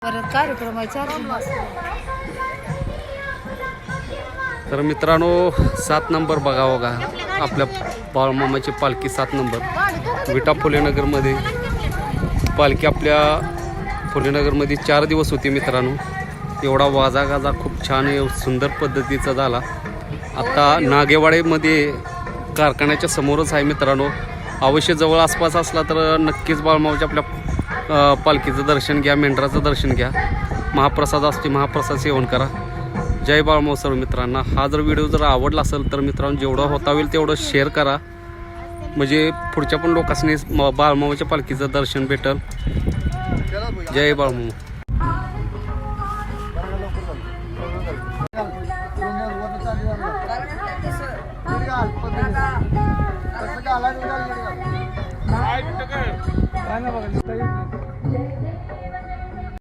परत कार्यक्रमाच्या तर मित्रांनो 7 नंबर बघा बघा आपल्या बाळमामाची पालखी 7 नंबर विटा फुलेनगरमध्ये पालखी आपल्या फुलेनगरमध्ये 4 दिवस होती मित्रांनो. एवढा वाजा गाजा खूप छान सुंदर पद्धतीचा झाला. आता नागेवाडीमध्ये कारखान्याच्या समोरच आहे मित्रांनो. अवश्य जवळ आसपास असला तर नक्कीच बाळमामाच्या आपल्या पालखीचं दर्शन घ्या, मेंढराचं दर्शन घ्या. महाप्रसाद असते, महाप्रसाद सेवन करा. जय बाळमाव सर्व मित्रांना. हा जर व्हिडिओ जर आवडला असेल तर मित्रांनो जेवढं होता होईल तेवढं शेअर करा, म्हणजे पुढच्या पण लोकांनी बाळमामाच्या पालखीचं दर्शन भेटल. जय बाळमाव. काय ना बघा